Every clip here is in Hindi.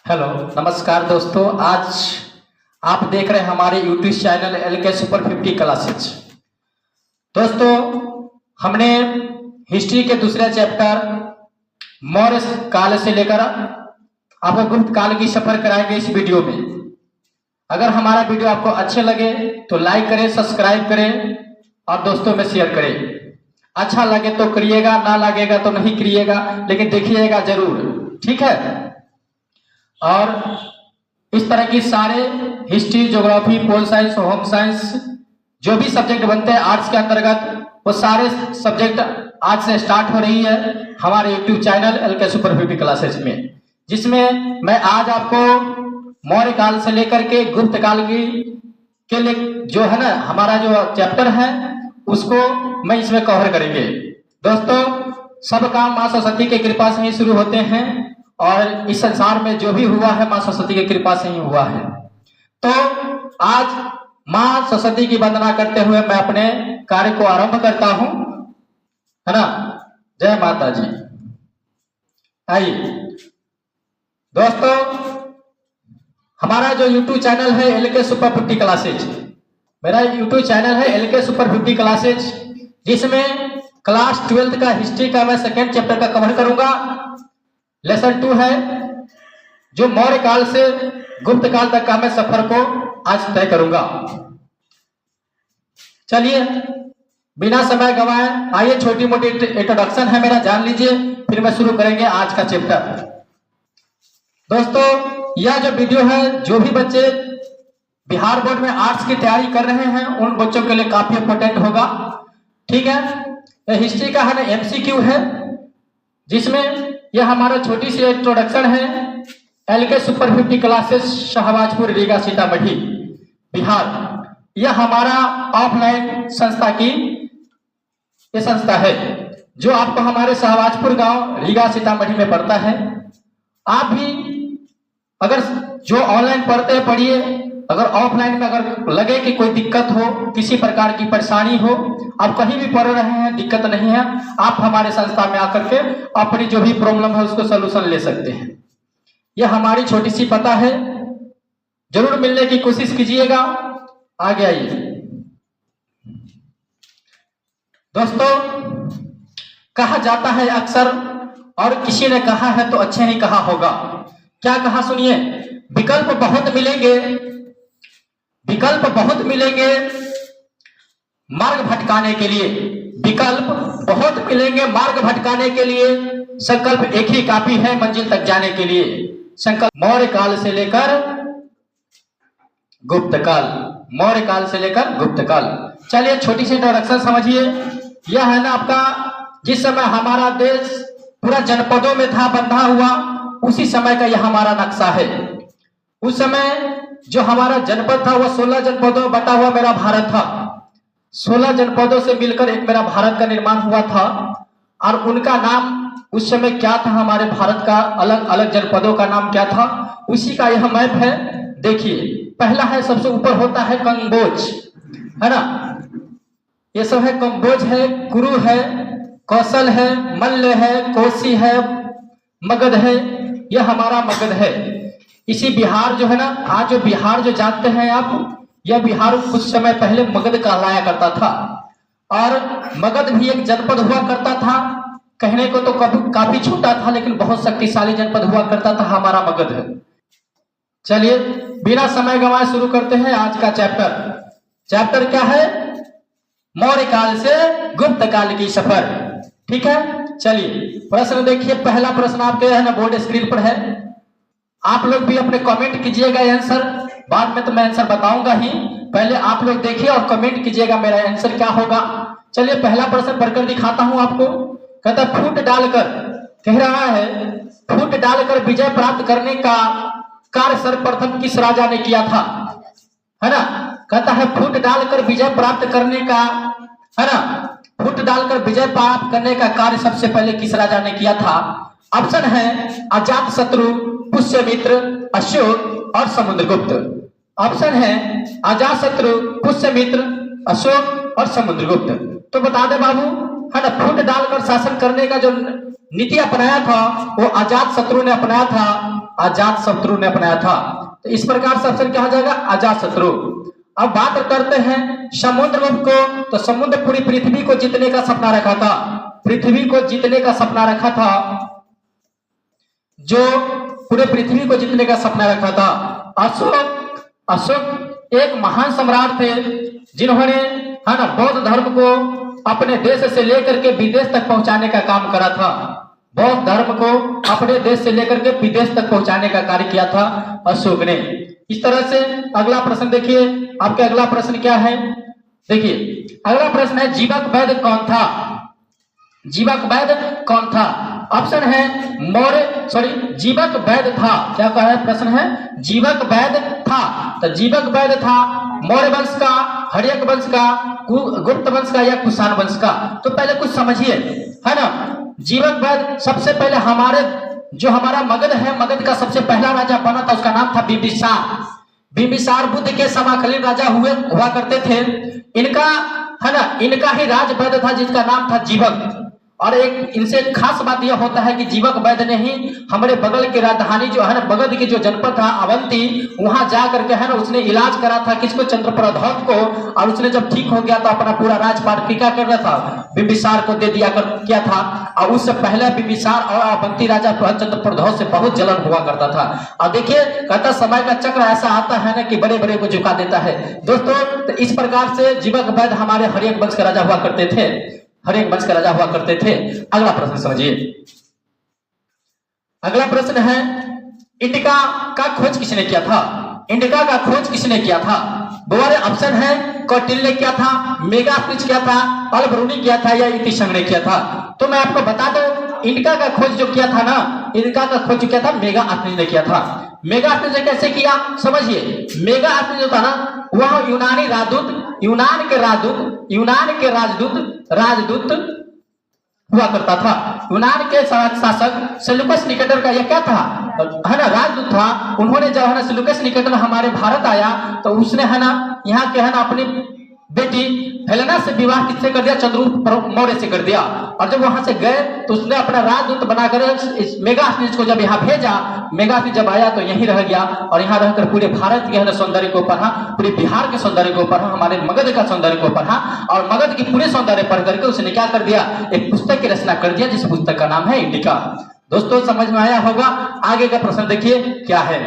हेलो नमस्कार दोस्तों, आज आप देख रहे हैं हमारे YouTube channel LK super 50 classes. दोस्तों, हमने हिस्ट्री के दूसरे चैप्टर मौर्य काल से लेकर आपको गुप्त काल की सफर कराएंगे इस वीडियो में। अगर हमारा वीडियो आपको अच्छे लगे तो लाइक करें, सब्सक्राइब करें और दोस्तों में शेयर करें। अच्छा लगे तो करिएगा, ना लगेगा तो नहीं करिएगा, लेकिन देखिएगा जरूर, ठीक है। और इस तरह की सारे history, geography, pol science, home science जो भी सब्जेक्ट बनते हैं आर्ट्स के अंतर्गत, वो सारे सब्जेक्ट आज से स्टार्ट हो रही है हमारे YouTube channel LK super 50 classes में, जिसमें मैं आज आपको मौर्य काल से लेकर के गुप्त काल की के लिए जो है ना हमारा जो चैप्टर है उसको मैं इसमें कवर करेंगे। दोस्तों, सब काम माँ सरस्वती की कृपा से ही शुरू होते हैं और इस संसार में जो भी हुआ है माँ सरस्वती की कृपा से ही हुआ है। तो आज माँ सरस्वती की वंदना करते हुए मैं अपने कार्य को आरंभ करता हूं, है ना। जय माता जी। आइए दोस्तों, हमारा जो YouTube चैनल है LK सुपर 50 क्लासेज, मेरा YouTube चैनल है LK सुपर 50 क्लासेज, जिसमें क्लास 12th का हिस्ट्री का मैं सेकेंड चैप्टर का कवर करूंगा। लेसन 2 है जो मौर्य काल से गुप्त काल तक का मैं सफर को आज तय करूंगा। चलिए बिना समय गवाए आइए, छोटी मोटी इंट्रोडक्शन है मेरा, जान लीजिए, फिर मैं शुरू करेंगे आज का चैप्टर। दोस्तों, यह जो वीडियो है, जो भी बच्चे बिहार बोर्ड में आर्ट्स की तैयारी कर रहे हैं उन बच्चों के लिए काफी इंपोर्टेंट होगा, ठीक है। हिस्ट्री का है ना MCQ है, जिसमें यह हमारा छोटी सी इंट्रोडक्शन है LK super 50 classes, Shahbazpur, Riga, Sitamarhi, Bihar. यह हमारा ऑफलाइन संस्था की ये संस्था है जो आपको हमारे शाहबाजपुर गांव, रीगा, सीतामढ़ी में पड़ता है। आप भी अगर जो ऑनलाइन पढ़ते हैं पढ़िए, अगर ऑफलाइन में अगर लगे कि कोई दिक्कत हो, किसी प्रकार की परेशानी हो, आप कहीं भी पढ़ रहे हैं, दिक्कत नहीं है, आप हमारे संस्था में आकर के अपनी जो भी प्रॉब्लम है उसको सलूशन ले सकते हैं। यह हमारी छोटी सी पता है, जरूर मिलने की कोशिश कीजिएगा। आगे आइए दोस्तों, कहा जाता है अक्सर, और किसी ने कहा है तो अच्छे नहीं कहा होगा। क्या कहा सुनिए, विकल्प बहुत मिलेंगे, विकल्प बहुत मिलेंगे मार्ग भटकाने के लिए, विकल्प बहुत मिलेंगे मार्ग भटकाने के लिए, संकल्प एक ही काफी है मंजिल तक जाने के लिए। संकल्प मौर्य काल से लेकर गुप्त काल, मौर्य काल से लेकर गुप्त काल। चलिए छोटी सी इंट्रोडक्शन समझिए। यह है ना आपका, जिस समय हमारा देश पूरा जनपदों में था बंधा हुआ, उसी समय का यह हमारा नक्शा है। उस समय जो हमारा जनपद था वह 16 जनपदों में बटा हुआ मेरा भारत था। 16 जनपदों से मिलकर एक मेरा भारत का निर्माण हुआ था, और उनका नाम उस समय क्या था, हमारे भारत का अलग अलग जनपदों का नाम क्या था, उसी का यह मैप है। देखिए, पहला है, सबसे ऊपर होता है कंबोज, है ना। ये सब है, कंबोज है, कुरु है, कौशल है, मल्ल है, कोसी है, मगध है। यह हमारा मगध है। इसी बिहार जो है ना, आज जो बिहार जो जानते हैं आप, यह बिहार कुछ समय पहले मगध कहलाया करता था, और मगध भी एक जनपद हुआ करता था। कहने को तो काफी छोटा था, लेकिन बहुत शक्तिशाली जनपद हुआ करता था हमारा मगध। चलिए बिना समय गंवाए शुरू करते हैं आज का चैप्टर। चैप्टर क्या है, मौर्य काल से गुप्त काल की सफर, ठीक है। चलिए प्रश्न देखिए, पहला प्रश्न आपके है ना बोर्ड स्क्रीन पर है। आप लोग भी अपने कमेंट कीजिएगा आंसर, बाद में तो मैं आंसर बताऊंगा ही, पहले आप लोग देखिए और कमेंट कीजिएगा मेरा आंसर क्या होगा। चलिए पहला प्रश्न पढ़कर दिखाता हूं आपको। कहता फूट डालकर, कह रहा है फूट डालकर विजय प्राप्त करने का कार्य सर्वप्रथम किस राजा ने किया था, है ना। कहता है फूट डालकर विजय प्राप्त करने का, है ना, फूट डालकर विजय प्राप्त करने का कार्य सबसे पहले किस राजा ने किया था। ऑप्शन है अजातशत्रु, पुष्यमित्र, अशोक और समुद्रगुप्त। ऑप्शन है अजातशत्रु, पुष्यमित्र, अशोक और समुद्रगुप्त। तो बता दे बाबू, है ना, फूट डालकर शासन करने का जो नीति अपनाया था वो अजात शत्रु ने अपनाया था, अजात शत्रु ने अपनाया था। तो इस प्रकार से ऑप्शन क्या हो जाएगा, अजात शत्रु। अब बात करते हैं समुद्रगुप्त को, तो समुद्र पूरी पृथ्वी को जीतने का सपना रखा था, पृथ्वी को जीतने का सपना रखा था, जो पूरे पृथ्वी को जीतने का सपना रखा था। अशोक एक महान सम्राट थे जिन्होंने है ना बौद्ध धर्म को अपने देश से लेकर के विदेश तक पहुंचाने का काम करा था, बौद्ध धर्म को अपने देश से लेकर के विदेश तक पहुंचाने का कार्य किया था अशोक ने। इस तरह से अगला प्रश्न देखिए, आपके अगला प्रश्न क्या है, देखिए अगला प्रश्न है जीवक वैद्य कौन था, जीवक वैद्य कौन था। ऑप्शन है जीवक वैद्य था, क्या कहा है प्रश्न है, जीवक वैद्य था। तो जीवक वैद्य था मौर्य वंश का, हर्यक वंश का, गुप्त वंश का या कुषाण वंश का। तो पहले कुछ समझिए, है ना। जीवक वैद्य सबसे पहले हमारा मगध है, मगध का सबसे पहला राजा बना था, उसका नाम था बिंबिसार। बिंबिसार बुद्ध के समकालीन राजा हुआ करते थे। इनका है ना, इनका ही राज वैद्य था जिसका नाम था जीवक। और एक इनसे खास बात यह होता है कि जीवक वैद्य ने ही हमारे बगल की राजधानी जो है ना, बगल की जो जनपद था अवंती, वहां जा करके है ना उसने इलाज करा था किसको, चंद्रप्रद्योत को। और उसने जब ठीक हो गया तो अपना पूरा राजपाट क्या कर रहा था, बिंबिसार को दे दिया किया था। और उससे पहले बिंबिसार और अवंती राजा चंद्रप्रद्योत से बहुत जलन हुआ करता था। और देखिए कहता समय का चक्र ऐसा आता है ना कि बड़े बड़े को झुका देता है दोस्तों। तो इस प्रकार से जीवक वैद्य हमारे हर्यक वंश के राजा हुआ करते थे, हर्यक वंश के राजा हुआ करते थे। अगला प्रश्न समझिए, अगला प्रश्न है इंडिका का खोज किसने किया था, इंडिका का खोज किसने किया था। दोबारा ऑप्शन है कौटिल्य ने किया था, मेगास्थिनिस किया था, अल्बरूनी किया था या इतिशंग ने किया था। तो मैं आपको बता दूं इंडिका का खोज जो किया था ना, इंडिका का खोज किया था मेगास्थिनिस ने किया था। मेगास्थिनिस ने कैसे किया समझिए, मेगास्थिनिस जो था ना वह यूनानी राजदूत, यूनान के राजदूत हुआ करता था। यूनान के शासक सेल्यूकस निकेटर का यह क्या था, है ना राजदूत था। उन्होंने जब है ना सेल्यूकस निकेटर हमारे भारत आया तो उसने है ना यहाँ के है ना अपनी बेटी हेलेना से विवाह किससे कर दिया, चंद्रगुप्त मौर्य से कर दिया। और जब वहां से गए तो उसने अपना राजदूत बनाकर इस मेगास्थिनिस को जब यहाँ भेजा, मेगास्थिनिस जब आया तो यहीं रह गया और यहाँ रहकर पूरे भारत के सौंदर्य को पढ़ा, पूरे बिहार के सौंदर्य को पढ़ा, हमारे मगध का सौंदर्य को पढ़ा। और मगध की पूरे सौंदर्य पढ़ करके उसने क्या कर दिया, एक पुस्तक की रचना कर दिया जिस पुस्तक का नाम है इंडिका। दोस्तों समझ में आया होगा। आगे का प्रश्न देखिए क्या है,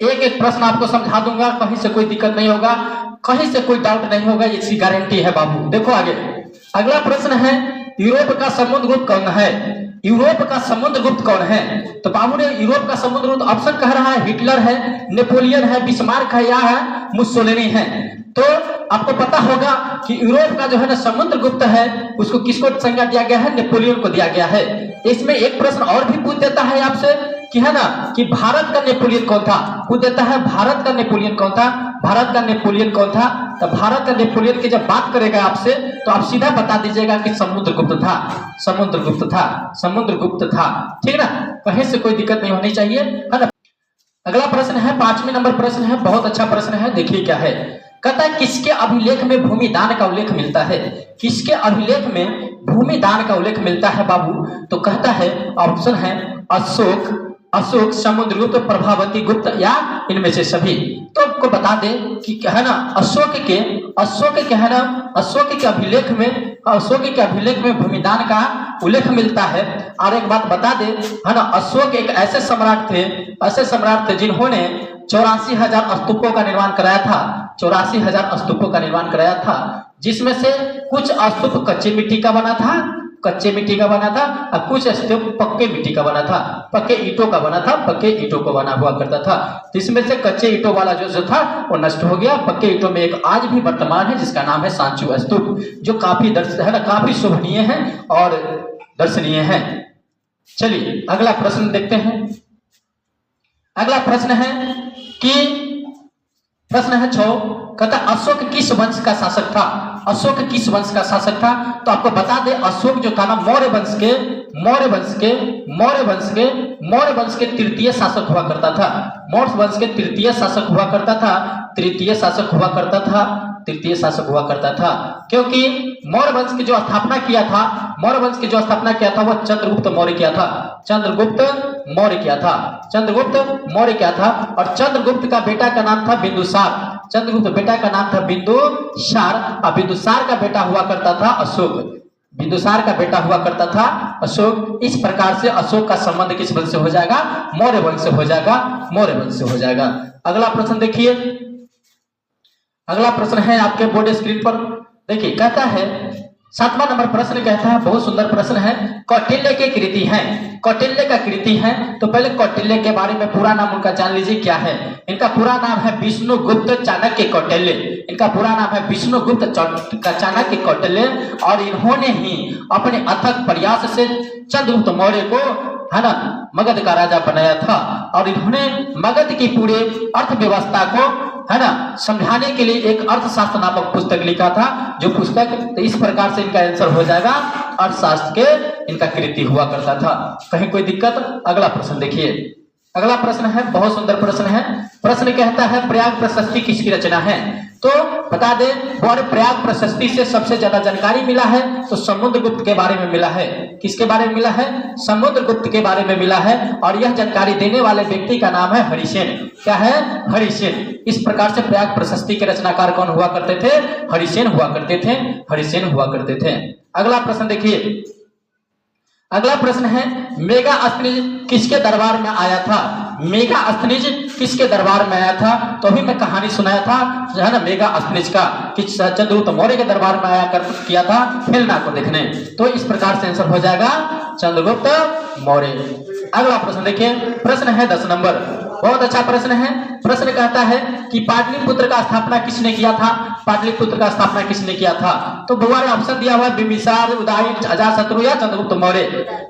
एक एक प्रश्न आपको समझा दूंगा, कहीं से कोई दिक्कत नहीं होगा, कहीं से कोई डाउट नहीं होगा, इसकी गारंटी है बाबू। देखो आगे अगला प्रश्न है यूरोप का समुद्रगुप्त कौन है, यूरोप का समुद्रगुप्त कौन है। तो बाबू ने यूरोप का समुद्रगुप्त ऑप्शन कह रहा है हिटलर है, नेपोलियन है, बिस्मार्क है या है मुसोलिनी है। तो आपको पता होगा कि यूरोप का जो है ना समुद्रगुप्त है उसको किसको संज्ञा दिया गया है, नेपोलियन को दिया गया है। इसमें एक प्रश्न और भी पूछ देता है आपसे कि है ना कि भारत का नेपोलियन कौन था, पूछ देता है भारत का नेपोलियन कौन था, भारत का नेपोलियन कौन था। तो भारत का नेपोलियन की जब बात करेगा आपसे तो आप सीधा बता दीजिएगा कि समुद्रगुप्त था, समुद्रगुप्त था, समुद्रगुप्त था, ठीक ना, कहीं से कोई दिक्कत नहीं होनी चाहिए, है ना। अगला प्रश्न है 5वें नंबर प्रश्न है, बहुत अच्छा प्रश्न है, देखिए क्या है। कहता है किसके अभिलेख में भूमि दान का उल्लेख मिलता है, किसके अभिलेख में भूमि दान का उल्लेख मिलता है बाबू। तो कहता है ऑप्शन है अशोक, समुद्रगुप्त, प्रभावती गुप्त या इनमें से सभी। तो आपको बता दे कि है ना अशोक के है ना अशोक के अभिलेख में भूमिदान का उल्लेख मिलता है। और एक बात बता दे है ना, अशोक एक ऐसे सम्राट थे जिन्होंने 84,000 स्तूपों का निर्माण कराया था, 84,000 स्तूपों का निर्माण कराया था, जिसमें से कुछ स्तूप कच्चे मिट्टी का बना था और कुछ स्तूप पक्के मिट्टी का बना था, पक्के ईंटों का बना था, पक्के ईंटों को बना हुआ करता था। जिसमें से कच्चे ईंटों वाला जो था वो नष्ट हो गया, पक्के ईंटों में एक आज भी वर्तमान है जिसका नाम है सांची स्तूप, जो काफी है ना काफी शोभनीय है और दर्शनीय है। चलिए अगला प्रश्न देखते हैं। अगला प्रश्न है कि प्रश्न है 6, कहता अशोक किस वंश का शासक था, अशोक किस वंश का शासक था। तो आपको बता दे अशोक जो था ना मौर्य वंश के तृतीय शासक हुआ करता था, मौर्य वंश के तृतीय शासक हुआ करता था। क्योंकि मौर्य वंश की जो स्थापना किया था, मौर्य वंश की जो स्थापना किया था वो चंद्रगुप्त मौर्य किया था, चंद्रगुप्त मौर्य किया था, चंद्रगुप्त मौर्य किया था। और चंद्रगुप्त का बेटा का नाम था बिंदुसार, चंद्रगुप्त बेटा का नाम था बिंदुसार, और बिंदुसार का बेटा हुआ करता था अशोक, बिंदुसार का बेटा हुआ करता था अशोक। इस प्रकार से अशोक का संबंध किस वंश से हो जाएगा? मौर्य वंश से हो जाएगा, मौर्य वंश से हो जाएगा। अगला प्रश्न देखिए, अगला प्रश्न है आपके बोर्ड स्क्रीन पर, देखिए कहता है 7वां नंबर प्रश्न कहता है, बहुत सुंदर प्रश्न है, कौटिल्य की कृति है, कौटिल्य का कृति है। तो पहले कौटिल्य के बारे में पूरा नाम उनका जान लीजिए क्या है। इनका पूरा नाम है विष्णुगुप्त चाणक्य कौटिल्य, इनका पूरा नाम है विष्णुगुप्त चाणक्य कौटिल्य। और इन्होंने ही अपने अथक प्रयास से चंद्रगुप्त मौर्य को है ना मगध का राजा बनाया था। और इन्होंने मगध की पूरे अर्थव्यवस्था को है ना समझाने के लिए एक अर्थशास्त्र नामक पुस्तक लिखा था, जो पुस्तक, तो इस प्रकार से इनका आंसर हो जाएगा अर्थशास्त्र के इनका कृति हुआ करता था। कहीं कोई दिक्कत? अगला प्रश्न देखिए, अगला प्रश्न है, बहुत सुंदर प्रश्न है। प्रश्न कहता है प्रयाग प्रशस्ति किसकी रचना है? तो बता दें, और प्रयाग प्रशस्ति से सबसे ज्यादा जानकारी मिला है तो समुद्रगुप्त के बारे में मिला है। किसके बारे में मिला है? समुद्रगुप्त के बारे में मिला है। और यह जानकारी देने वाले व्यक्ति का नाम है हरिसेन। क्या है? हरिसेन। इस प्रकार से प्रयाग प्रशस्ति के रचनाकार कौन हुआ करते थे? हरिसेन हुआ करते थे, हरिसेन हुआ करते थे। अगला प्रश्न देखिए, अगला प्रश्न है मेगास्थनीज किसके दरबार में आया था? मेगास्थनीज किसके दरबार में आया था? तो अभी मैं कहानी सुनाया था जो है ना मेगास्थनीज का, कि चंद्रगुप्त मौर्य के दरबार में आया कर किया था हेलेना को देखने। तो इस प्रकार से आंसर हो जाएगा चंद्रगुप्त मौर्य। अगला प्रश्न देखिए, प्रश्न है 10 नंबर, बहुत अच्छा प्रश्न है। प्रश्न कहता है कि पाटलिपुत्र का स्थापना किसने किया था? पाटलिपुत्र का स्थापना किसने किया था? तो बुआ ने ऑप्शन दिया हुआ है बिंबिसार, उदयन, अजातशत्रु या चंद्रगुप्त मौर्य।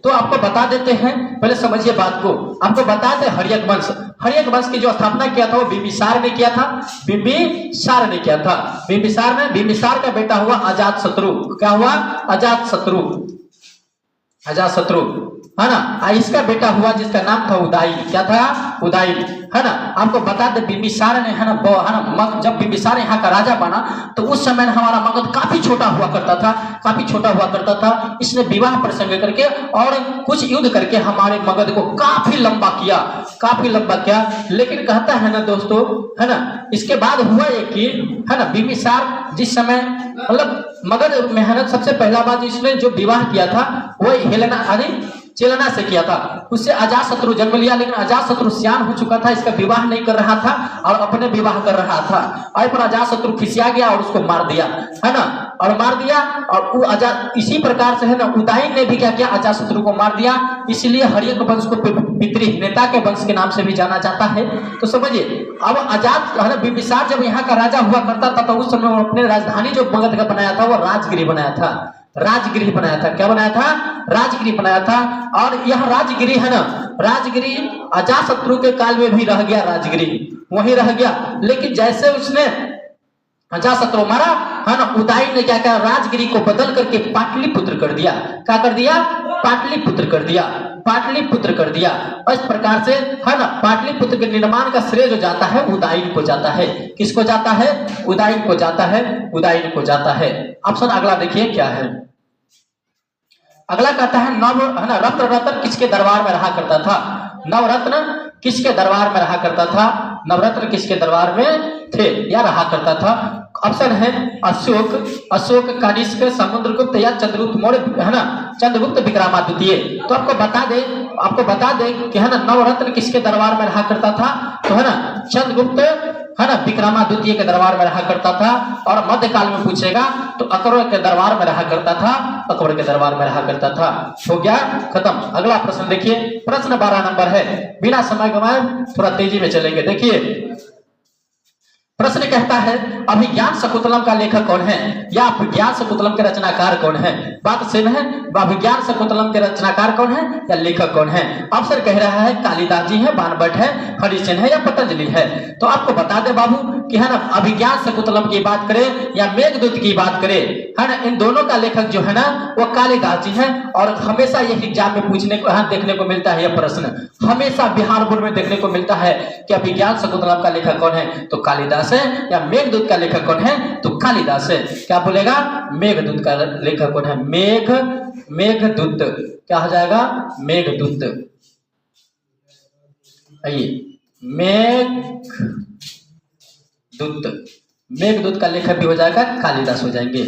तो आपको बता देते हैं, पहले समझिए बात को, आपको बता दे हर्यक वंश, हर्यक वंश की जो स्थापना किया था वो बिंबिसार ने किया था, बिंबिसार ने किया था। बिंबिसार ने, बिंबिसार का बेटा हुआ अजातशत्रु। क्या हुआ? अजातशत्रु, अजातशत्रु है ना। इसका बेटा हुआ जिसका नाम था उदयन। क्या था? उदयन, है ना। आपको बता दे बिंबिसार ने है ना जब बिंबिसार यहाँ का राजा बना तो उस समय हमारा मगध काफी छोटा हुआ करता था, काफी छोटा हुआ करता था। इसने विवाह प्रसंग करके और कुछ युद्ध करके हमारे मगध को काफी लंबा किया, काफी लंबा किया। लेकिन कहता है ना दोस्तों, है ना, इसके बाद हुआ एक कि है ना बिंबिसार जिस समय मतलब मगध में है ना सबसे पहला बार इसने जो विवाह किया था वो हेलेना चेलना से किया था। उससे अजातशत्रु जन्म लिया, लेकिन अजातशत्रु सियान हो चुका था, इसका विवाह नहीं कर रहा था और अपने विवाह कर रहा था। और पर अजातशत्रु खिसिया गया और उसको मार दिया, है ना, और मार दिया। और वो इसी प्रकार से है ना उदयन ने भी क्या किया? अजातशत्रु को मार दिया। इसलिए हर्यक वंश को पितृहीनता के वंश के नाम से भी जाना जाता है। तो समझिए, अब अजात बिंबिसार जब यहाँ का राजा हुआ करता था तो उस समय अपने राजधानी जो मगध का बनाया था वो राजगिरी बनाया था, राजगिरी बनाया था। क्या बनाया था? राजगिरी बनाया था। और यह राजगिरी है ना, राजगिरी अजातशत्रु के काल में भी रह गया, राजगिरी वहीं रह गया। लेकिन जैसे उसने अजातशत्रु मारा है ना, उदयन ने क्या किया? राजगिरी को बदल करके पाटलिपुत्र कर दिया। क्या कर दिया? पाटलिपुत्र कर दिया, पाटलिपुत्र कर दिया। इस प्रकार से है ना पाटलिपुत्र के निर्माण का श्रेय जो जाता है उदयन को जाता है। किसको जाता है? उदयन को जाता है, उदयन को जाता है। ऑप्शन अगला देखिए क्या है। अगला कहता है नवरत्न रत्न किसके दरबार में रहा करता था? नवरत्न किसके दरबार में रहा करता था? नवरत्न किसके दरबार में थे या रहा करता था? ऑप्शन है अशोक, अशोक, कनिष्क, समुद्रगुप्त या चंद्रगुप्त मौर्य, है ना, चंद्रगुप्त विक्रमादित्य। तो आपको बता दे कि है ना नवरत्न किसके दरबार में रहा करता था? तो है ना चंद्रगुप्त है ना विक्रमादित्य के दरबार में रहा करता था। और मध्यकाल में पूछेगा तो अकबर के दरबार में रहा करता था, अकबर के दरबार में रहा करता था। हो गया, खत्म। अगला प्रश्न देखिए, प्रश्न 12 नंबर है, बिना समय गंवाए थोड़ा तेजी में चलेंगे। देखिए प्रश्न कहता है अभिज्ञान शकुंतलम का लेखक कौन है या अभिज्ञान शकुंतलम के रचनाकार कौन है? बात सेम है, अभिज्ञान शकुंतलम के रचनाकार कौन है या लेखक कौन है? ऑप्शन कह रहा है कालिदास जी है, बाणभट्ट है, हरिसेन है या पतंजलि है। तो आपको बता दे बाबू कि है ना अभिज्ञान शकुंतलम की बात करें या मेघदूत की बात करें, है ना, इन दोनों का लेखक जो है ना वो कालिदास जी है। और हमेशा यही एग्जाम में पूछने को देखने को मिलता है, यह प्रश्न हमेशा बिहार बोर्ड में देखने को मिलता है कि अभिज्ञान शकुंतलम का लेखक कौन है? तो कालिदास कालिदास है, या मेघदूत का लेखक कौन है? तो कालिदास है। क्या बोलेगा? मेघदूत का लेखक कौन है? मेघदूत। क्या हो जाएगा? मेघदूत। आइए, मेघदूत का लेखक भी हो जाएगा कालिदास हो जाएंगे,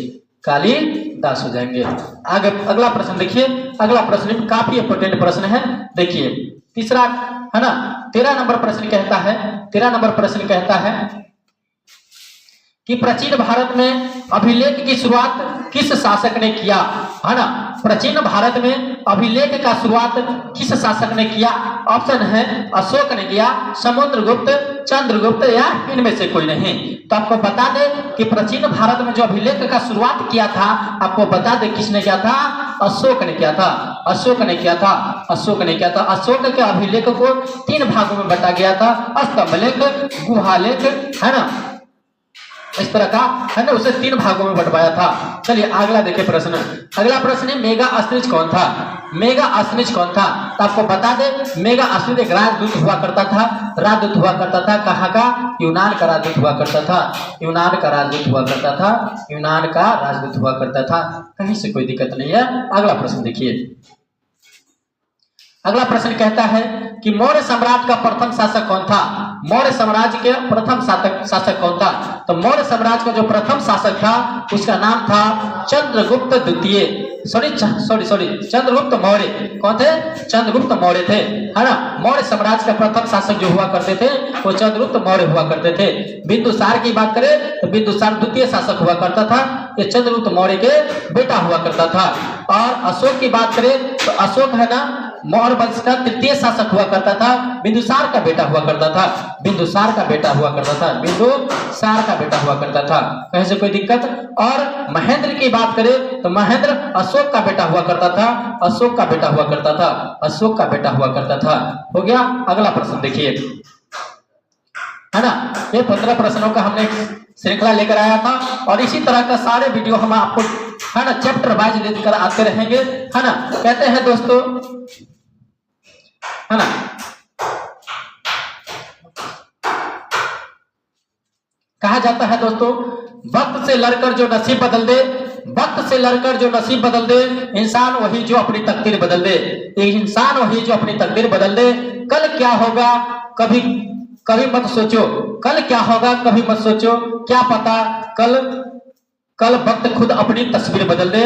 कालिदास हो जाएंगे। आगे अगला प्रश्न देखिए, अगला प्रश्न काफी इंपोर्टेंट प्रश्न है। देखिए तीसरा है ना, 13 नंबर प्रश्न कहता है, 13 नंबर प्रश्न कहता है कि प्राचीन भारत में अभिलेख की शुरुआत किस शासक ने किया? है ना, प्राचीन भारत में अभिलेख का शुरुआत किस शासक ने किया? ऑप्शन है अशोक ने किया, समुद्रगुप्त, चंद्रगुप्त, या इनमें से कोई नहीं। तो आपको बता दें कि प्राचीन भारत में जो अभिलेख का शुरुआत किया था, आपको बता दें किसने किया था? अशोक ने किया था, अशोक ने किया था, अशोक ने किया था। अशोक के अभिलेख को 3 भागों में बांटा गया था, स्तंभलेख, गुहालेख, है ना, इस तरह का है ना, उसे 3 भागों में बंटवाया था। चलिए अगला देखिए प्रश्न, अगला प्रश्न है मेगा अस्त्रिज कौन था? मेगा अस्त्रिज कौन था? तो आपको बता दें मेगा अस्त्रिज एक राजदूत हुआ करता था, राजदूत हुआ करता था। कहाँ का? यूनान का राजदूत हुआ करता था, यूनान का राजदूत हुआ करता था, यूनान का राजदूत हुआ करता था। कहीं से कोई दिक्कत नहीं है। अगला प्रश्न देखिए, अगला प्रश्न कहता है कि मौर्य साम्राज्य का प्रथम शासक कौन था? मौर्य साम्राज्य के प्रथम शासक कौन था? तो मौर्य साम्राज्य का जो प्रथम शासक था उसका नाम था चंद्रगुप्त द्वितीय, सॉरी चंद्रगुप्त मौर्य। कौन थे? चंद्रगुप्त मौर्य थे, है ना। मौर्य साम्राज्य का प्रथम शासक जो हुआ करते थे वो चंद्रगुप्त मौर्य हुआ करते थे। बिंदुसार की बात करें तो बिंदुसार द्वितीय शासक हुआ करता था, ये चंद्रगुप्त मौर्य के बेटा हुआ करता था। और अशोक की बात करें तो अशोक है ना मौर्य वंश का तृतीय शासक हुआ करता था, बिंदुसार का बेटा हुआ करता था, बिंदुसार का बेटा हुआ करता था, बिंदुसार का बेटा हुआ करता था। कहीं से कोई दिक्कत? और महेंद्र की बात करें तो महेंद्र अशोक का बेटा हुआ करता था, अशोक का बेटा हुआ करता था, अशोक का बेटा हुआ करता था। हो गया। अगला प्रश्न देखिए, है ना, ये 15 प्रश्नों का हमने श्रृंखला लेकर आया था और इसी तरह का सारे वीडियो हम आपको है ना चैप्टर वाइज लेकर आते रहेंगे, है ना। कहते हैं दोस्तों, है ना, कहा जाता है दोस्तों, वक्त से लड़कर जो नसीब बदल दे, वक्त से लड़कर जो नसीब बदल दे, इंसान वही जो अपनी तकदीर बदल दे, इंसान वही जो अपनी तकदीर बदल दे। कल क्या होगा कभी कभी मत सोचो, कल क्या होगा कभी मत सोचो, क्या पता कल वक्त खुद अपनी तस्वीर बदल दे।